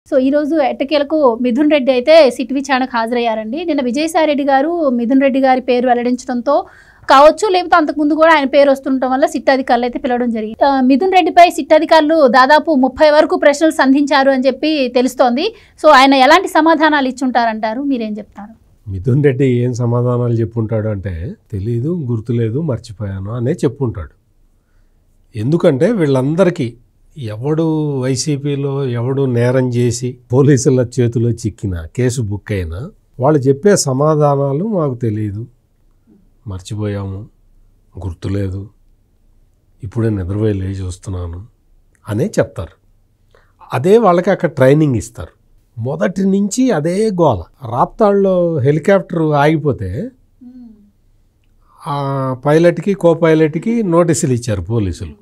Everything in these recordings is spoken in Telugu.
సో ఈరోజు ఎట్టకేలకు మిథున్ రెడ్డి అయితే సిట్ విచారణకు హాజరయ్యారండి. నిన్న విజయసాయి రెడ్డి గారు మిథున్ రెడ్డి గారి పేరు వెల్లడించడంతో కావచ్చు, లేకపోతే అంతకుముందు కూడా ఆయన పేరు వస్తుండటం వల్ల సిట్ అధికారులు అయితే పిలవడం జరిగింది. మిథున్ రెడ్డిపై సిట్ అధికారులు దాదాపు 30 వరకు ప్రశ్నలు సంధించారు అని చెప్పి తెలుస్తోంది. సో ఆయన ఎలాంటి సమాధానాలు ఇచ్చుంటారంటారు, మీరేం చెప్తారు? మిథున్ రెడ్డి ఏం సమాధానాలు చెప్పుంటాడు అంటే, తెలీదు, గుర్తులేదు, మర్చిపోయాను అనే చెప్పుంటాడు. ఎందుకంటే వీళ్ళందరికీ ఎవడు వైసీపీలో ఎవడు నేరం చేసి పోలీసుల చేతిలో చిక్కిన కేసు బుక్ అయినా వాళ్ళు చెప్పే సమాధానాలు మాకు తెలియదు, మర్చిపోయాము, గుర్తులేదు, ఇప్పుడే నిద్రపోయి లేచి వస్తున్నాను అనే చెప్తారు. అదే వాళ్ళకి అక్కడ ట్రైనింగ్ ఇస్తారు. మొదటి నుంచి అదే గోల. రాప్తాడులో హెలికాప్టర్ ఆగిపోతే ఆ పైలట్కి కో పైలట్కి నోటీసులు ఇచ్చారు పోలీసులు.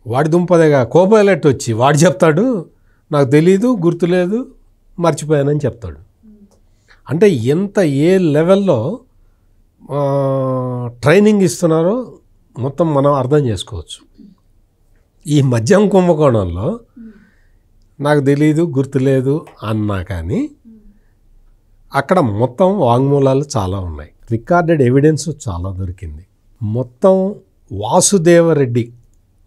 వాడి దుంపదేగా కో పైలట్ వచ్చి వాడు చెప్తాడు నాకు తెలీదు, గుర్తులేదు, మర్చిపోయానని చెప్తాడు. అంటే ఎంత ఏ లెవెల్లో ట్రైనింగ్ ఇస్తున్నారో మొత్తం మనం అర్థం చేసుకోవచ్చు. ఈ మద్యం కుంభకోణంలో నాకు తెలీదు, గుర్తులేదు అన్నా కానీ అక్కడ మొత్తం వాంగ్మూలాలు చాలా ఉన్నాయి, రికార్డెడ్ ఎవిడెన్స్ చాలా దొరికింది. మొత్తం వాసుదేవరెడ్డి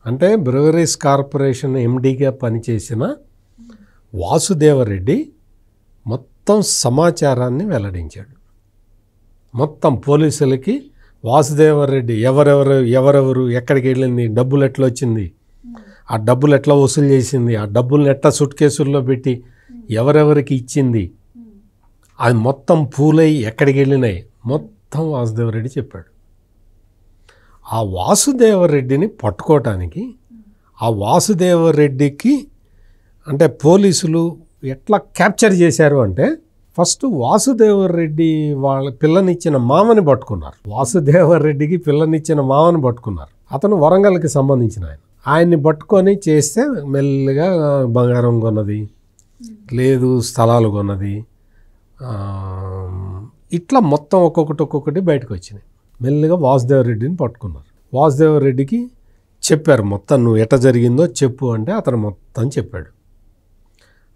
అంటే బ్రూవరీస్ కార్పొరేషన్ ఎండీగా పనిచేసిన వాసుదేవరెడ్డి మొత్తం సమాచారాన్ని వెల్లడించాడు. మొత్తం పోలీసులకి వాసుదేవరెడ్డి ఎవరెవరు ఎక్కడికి వెళ్ళింది, డబ్బులు ఎట్లా వచ్చింది, ఆ డబ్బులు ఎట్లా వసూలు చేసింది, ఆ డబ్బుల్ని ఎట్లా సూట్ కేసుల్లో పెట్టి ఎవరెవరికి ఇచ్చింది, అది మొత్తం పూలై ఎక్కడికి వెళ్ళినాయి మొత్తం వాసుదేవరెడ్డి చెప్పాడు. ఆ వాసుదేవరెడ్డిని పట్టుకోవటానికి ఆ వాసుదేవరెడ్డికి అంటే పోలీసులు ఎట్లా క్యాప్చర్ చేశారు అంటే, ఫస్ట్ వాసుదేవరెడ్డి వాళ్ళ పిల్లనిచ్చిన మామని పట్టుకున్నారు. వాసుదేవరెడ్డికి పిల్లనిచ్చిన మామని పట్టుకున్నారు. అతను వరంగల్కి సంబంధించిన ఆయన్ని పట్టుకొని చేస్తే మెల్లిగా బంగారం కొన్నది, లేదు స్థలాలు కొన్నది, ఇట్లా మొత్తం ఒక్కొక్కటి బయటకు వచ్చినాయి. మెల్లిగా వాసుదేవరెడ్డిని పట్టుకున్నారు. వాసుదేవరెడ్డికి చెప్పారు మొత్తం నువ్వు ఎట్లా జరిగిందో చెప్పు అంటే అతను మొత్తం చెప్పాడు.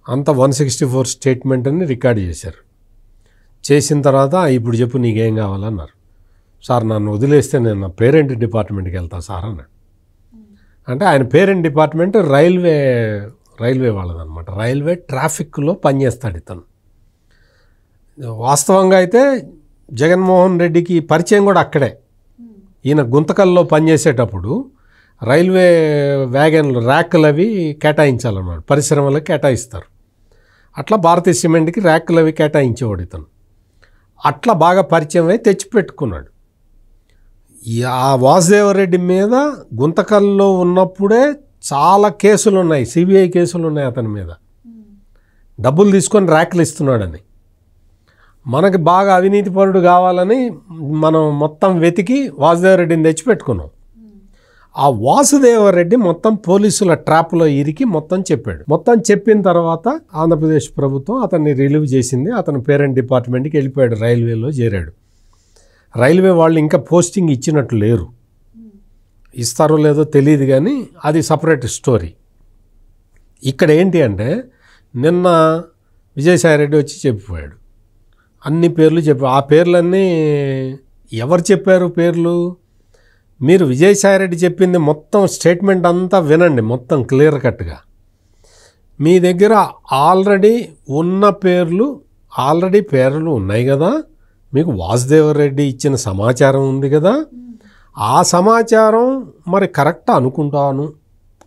అంత 164 స్టేట్మెంట్ అని రికార్డ్ చేశారు. చేసిన తర్వాత ఇప్పుడు చెప్పు నీకేం కావాలన్నారు. సార్ నన్ను వదిలేస్తే నేను నా పేరెంట్ డిపార్ట్మెంట్కి వెళ్తా సార్ అన్నాడు. అంటే ఆయన పేరెంట్ డిపార్ట్మెంట్ రైల్వే వాళ్ళదనమాట. రైల్వే ట్రాఫిక్లో పనిచేస్తాడు ఇతను. వాస్తవంగా అయితే జగన్మోహన్ రెడ్డికి పరిచయం కూడా అక్కడే. ఈయన గుంతకల్లో పనిచేసేటప్పుడు రైల్వే వ్యాగన్లు ర్యాకులు అవి కేటాయించాలన్నమాట, పరిశ్రమలకు కేటాయిస్తారు. అట్లా భారతీయ సిమెంట్కి ర్యాకులు అవి కేటాయించేవాడు ఇతను. అట్లా బాగా పరిచయం అయి తెచ్చిపెట్టుకున్నాడు. ఆ వాసుదేవరెడ్డి మీద గుంతకల్లో ఉన్నప్పుడే చాలా కేసులు ఉన్నాయి, సిబిఐ కేసులు ఉన్నాయి అతని మీద, డబ్బులు తీసుకొని ర్యాకులు ఇస్తున్నాడని. మనకి బాగా అవినీతిపరుడు కావాలని మనం మొత్తం వెతికి వాసుదేవరెడ్డిని తెచ్చిపెట్టుకున్నాం. ఆ వాసుదేవరెడ్డి మొత్తం పోలీసుల ట్రాప్లో ఇరికి మొత్తం చెప్పాడు. మొత్తం చెప్పిన తర్వాత ఆంధ్రప్రదేశ్ ప్రభుత్వం అతన్ని రిలీవ్ చేసింది. అతను పేరెంట్ డిపార్ట్మెంట్కి వెళ్ళిపోయాడు, రైల్వేలో చేరాడు. రైల్వే వాళ్ళు ఇంకా పోస్టింగ్ ఇచ్చినట్లు లేరు, ఇస్తారో లేదో తెలియదు కానీ అది సపరేట్ స్టోరీ. ఇక్కడ ఏంటి అంటే నిన్న విజయసాయి రెడ్డి వచ్చి చెప్పిపోయాడు, అన్ని పేర్లు చెప్పి. ఆ పేర్లన్నీ ఎవరు చెప్పారు పేర్లు? మీరు విజయసాయి రెడ్డి చెప్పింది మొత్తం స్టేట్మెంట్ అంతా వినండి, మొత్తం క్లియర్ కట్గా. మీ దగ్గర ఆల్రెడీ పేర్లు ఉన్నాయి కదా, మీకు వాసుదేవరెడ్డి ఇచ్చిన సమాచారం ఉంది కదా, ఆ సమాచారం మరి కరెక్ట్ అనుకుంటాను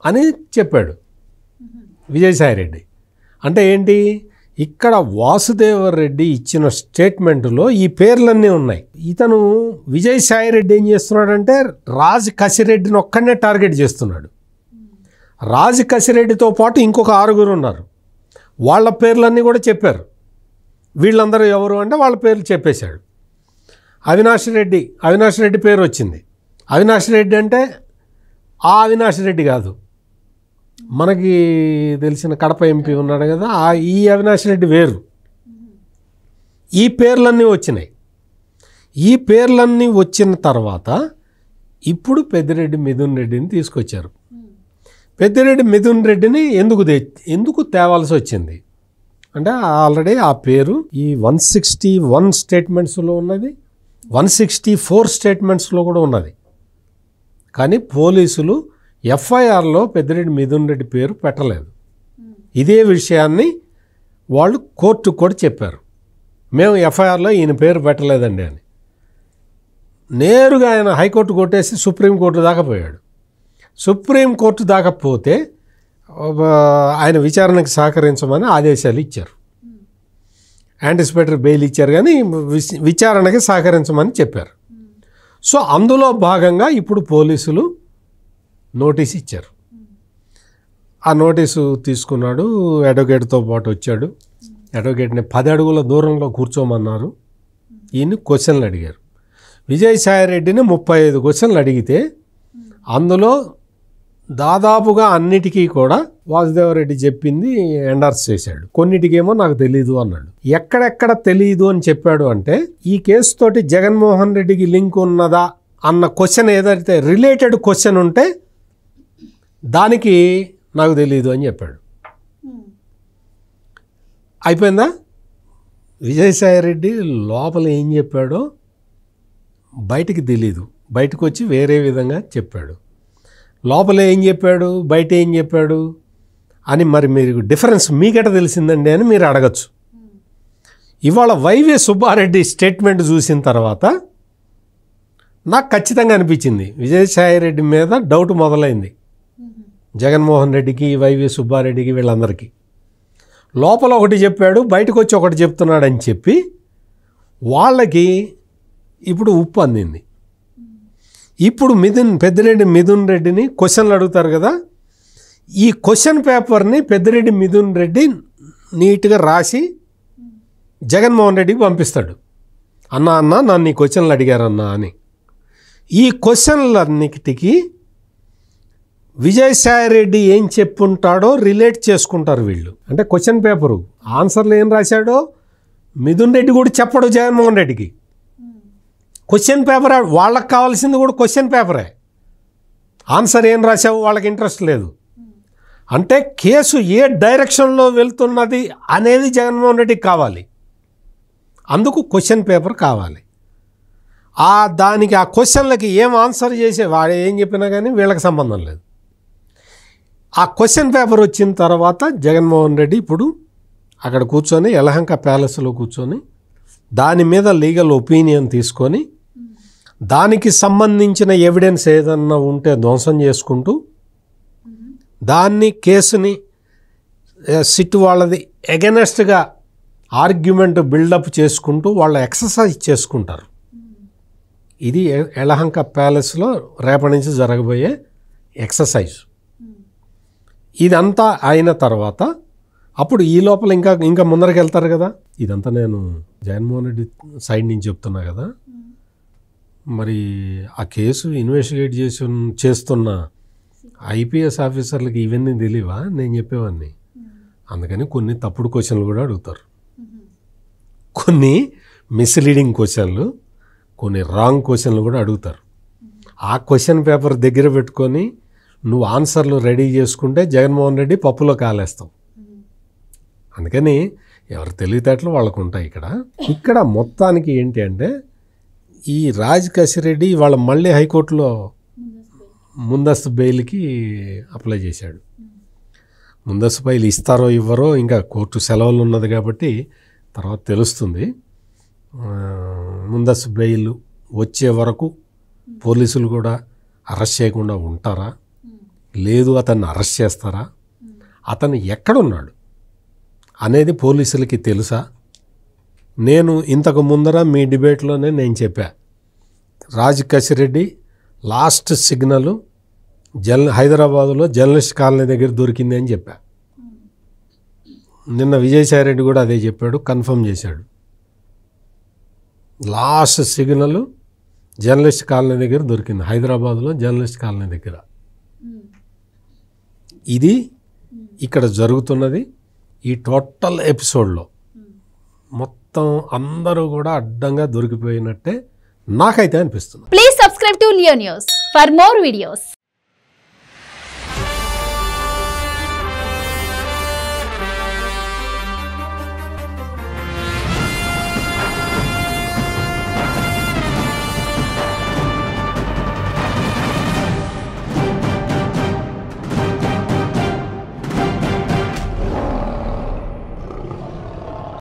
అని చెప్పాడు విజయసాయి రెడ్డి. అంటే ఏంటి, ఇక్కడ వాసుదేవరెడ్డి ఇచ్చిన స్టేట్మెంట్లో ఈ పేర్లన్నీ ఉన్నాయి. ఇతను విజయసాయి రెడ్డి ఏం చేస్తున్నాడంటే రాజ్ కసిరెడ్డిని ఒక్కడనే టార్గెట్ చేస్తున్నాడు. రాజ్ కసిరెడ్డితో పాటు ఇంకొక 6 ఉన్నారు, వాళ్ళ పేర్లన్నీ కూడా చెప్పారు. వీళ్ళందరూ ఎవరు అంటే వాళ్ళ పేర్లు చెప్పేశాడు. అవినాష్ రెడ్డి పేరు వచ్చింది. అవినాష్ రెడ్డి అంటే ఆ అవినాష్ రెడ్డి కాదు, మనకి తెలిసిన కడప ఎంపీ ఉన్నాడు కదా, ఈ అవినాష్ రెడ్డి వేరు. ఈ పేర్లన్నీ వచ్చినాయి. ఈ పేర్లన్నీ వచ్చిన తర్వాత ఇప్పుడు పెద్దిరెడ్డి మిథున్ రెడ్డిని తీసుకొచ్చారు. పెద్దిరెడ్డి మిథున్ రెడ్డిని ఎందుకు తేవాల్సి వచ్చింది అంటే ఆల్రెడీ ఆ పేరు ఈ 161 స్టేట్మెంట్స్లో ఉన్నది, 164 స్టేట్మెంట్స్లో కూడా ఉన్నది. కానీ పోలీసులు ఎఫ్ఐఆర్లో పెద్దిరెడ్డి మిథున్ రెడ్డి పేరు పెట్టలేదు. ఇదే విషయాన్ని వాళ్ళు కోర్టుకు కూడా చెప్పారు, మేము ఎఫ్ఐఆర్లో ఈయన పేరు పెట్టలేదండి అని. నేరుగా ఆయన హైకోర్టు కొట్టేసి సుప్రీంకోర్టు దాకా పోయాడు. సుప్రీంకోర్టు దాకా పోతే ఆయన విచారణకు సహకరించమని ఆదేశాలు ఇచ్చారు. యాంటిసిపేటరీ బెయిల్ ఇచ్చారు కానీ విచారణకి సహకరించమని చెప్పారు. సో అందులో భాగంగా ఇప్పుడు పోలీసులు నోటీస్ ఇచ్చారు. ఆ నోటీసు తీసుకున్నాడు, అడ్వకేట్తో పాటు వచ్చాడు. అడ్వకేట్ని 10 అడుగుల దూరంలో కూర్చోమన్నారు. ఈయన్ని క్వశ్చన్లు అడిగారు. విజయసాయిరెడ్డిని 35 క్వశ్చన్లు అడిగితే అందులో దాదాపుగా అన్నిటికీ కూడా వాసుదేవరెడ్డి చెప్పింది ఎండార్స్ చేశాడు. కొన్నిటికేమో నాకు తెలీదు అన్నాడు. ఎక్కడెక్కడ తెలీదు అని చెప్పాడు అంటే ఈ కేసు తోటి జగన్మోహన్ రెడ్డికి లింక్ ఉన్నదా అన్న క్వశ్చన్ ఏదైతే రిలేటెడ్ క్వశ్చన్ ఉంటే దానికి నాకు తెలీదు అని చెప్పాడు. అయిపోయిందా? విజయసాయిరెడ్డి లోపల ఏం చెప్పాడో బయటికి తెలీదు, బయటకు వచ్చి వేరే విధంగా చెప్పాడు. లోపల ఏం చెప్పాడు, బయట ఏం చెప్పాడు అని మరి మీరు డిఫరెన్స్ మీకెట తెలిసిందండి అని మీరు అడగచ్చు. ఇవాళ వైవి సుబ్బారెడ్డి స్టేట్మెంట్ చూసిన తర్వాత నాకు ఖచ్చితంగా అనిపించింది విజయసాయిరెడ్డి మీద డౌట్ మొదలైంది. జగన్మోహన్ రెడ్డికి, వైవి సుబ్బారెడ్డికి, వీళ్ళందరికీ లోపల ఒకటి చెప్పాడు, బయటకు వచ్చి ఒకటి చెప్తున్నాడని చెప్పి వాళ్ళకి ఇప్పుడు ఉప్పు అందింది. ఇప్పుడు పెద్దిరెడ్డి మిథున్ రెడ్డిని క్వశ్చన్లు అడుగుతారు కదా, ఈ క్వశ్చన్ పేపర్ని పెద్దిరెడ్డి మిథున్ రెడ్డి నీట్గా రాసి జగన్మోహన్ రెడ్డికి పంపిస్తాడు. అన్నా నన్ను ఈ క్వశ్చన్లు అడిగారన్నా అని. ఈ క్వశ్చన్లన్నిటికీ విజయసాయిరెడ్డి ఏం చెప్పుంటాడో రిలేట్ చేసుకుంటారు వీళ్ళు. అంటే క్వశ్చన్ పేపరు ఆన్సర్లు ఏం రాశాడో మిథున్ రెడ్డి కూడా చెప్పడు జగన్మోహన్ రెడ్డికి. క్వశ్చన్ పేపర్ వాళ్ళకి కావాల్సింది కూడా క్వశ్చన్ పేపరే. ఆన్సర్ ఏం రాసావు వాళ్ళకి ఇంట్రెస్ట్ లేదు. అంటే కేసు ఏ డైరెక్షన్లో వెళ్తున్నది అనేది జగన్మోహన్ రెడ్డికి కావాలి. అందుకు క్వశ్చన్ పేపర్ కావాలి. దానికి ఆ క్వశ్చన్లకి ఏం ఆన్సర్ చేసే వాడు ఏం చెప్పినా కానీ వీళ్ళకి సంబంధం లేదు. ఆ క్వశ్చన్ పేపర్ వచ్చిన తర్వాత జగన్మోహన్ రెడ్డి ఇప్పుడు అక్కడ కూర్చొని యలహంక ప్యాలెస్లో కూర్చొని దాని మీద లీగల్ ఒపీనియన్ తీసుకొని దానికి సంబంధించిన ఎవిడెన్స్ ఏదన్నా ఉంటే ధ్వంసం చేసుకుంటూ దాన్ని కేసుని సిట్ వాళ్ళది ఎగెనెస్ట్గా ఆర్గ్యుమెంట్ బిల్డప్ చేసుకుంటూ వాళ్ళు ఎక్సర్సైజ్ చేసుకుంటారు. ఇది యలహంక ప్యాలెస్లో రేపటి నుంచి జరగబోయే ఎక్సర్సైజ్. ఇదంతా అయిన తర్వాత అప్పుడు ఈ లోపల ఇంకా ముందరికి వెళ్తారు కదా. ఇదంతా నేను జగన్మోహన్ రెడ్డి సైడ్ నుంచి చెప్తున్నా కదా. మరి ఆ కేసు ఇన్వెస్టిగేట్ చేస్తున్న ఐపీఎస్ ఆఫీసర్లకి ఇవన్నీ తెలియవా నేను చెప్పేవాడిని. అందుకని కొన్ని తప్పుడు క్వశ్చన్లు కూడా అడుగుతారు, కొన్ని మిస్లీడింగ్ క్వశ్చన్లు, కొన్ని రాంగ్ క్వశ్చన్లు కూడా అడుగుతారు. ఆ క్వశ్చన్ పేపర్ దగ్గర పెట్టుకొని నువ్వు ఆన్సర్లు రెడీ చేసుకుంటే జగన్మోహన్ రెడ్డి పప్పులో కాలేస్తావు. అందుకని ఎవరి తెలివితేటలు వాళ్ళకు ఉంటాయి. ఇక్కడ మొత్తానికి ఏంటి అంటే ఈ రాజ్ కసిరెడ్డి వాళ్ళ మళ్ళీ హైకోర్టులో ముందస్తు బెయిల్కి అప్లై చేశాడు. ముందస్తు బెయిల్ ఇస్తారో ఇవ్వరో ఇంకా కోర్టు సెలవులు ఉన్నది కాబట్టి తర్వాత తెలుస్తుంది. ముందస్తు బెయిల్ వచ్చే వరకు పోలీసులు కూడా అరెస్ట్ చేయకుండా ఉంటారా, లేదు అతన్ని అరెస్ట్ చేస్తారా, అతను ఎక్కడున్నాడు అనేది పోలీసులకి తెలుసా? నేను ఇంతకు ముందర మీ డిబేట్లోనే నేను చెప్పా, రాజ్ కసిరెడ్డి లాస్ట్ సిగ్నల్ హైదరాబాదులో జర్నలిస్ట్ కాలనీ దగ్గర దొరికింది అని చెప్పా. నిన్న విజయసాయిరెడ్డి కూడా అదే చెప్పాడు, కన్ఫర్మ్ చేశాడు. లాస్ట్ సిగ్నల్ జర్నలిస్ట్ కాలనీ దగ్గర దొరికింది, హైదరాబాద్లో జర్నలిస్ట్ కాలనీ దగ్గర. ఇది ఇక్కడ జరుగుతున్నది. ఈ టోటల్ ఎపిసోడ్లో మొత్తం అందరూ కూడా అడ్డంగా దొరికిపోయినట్టే నాకైతే అనిపిస్తుంది. Please subscribe to Leo news for more videos.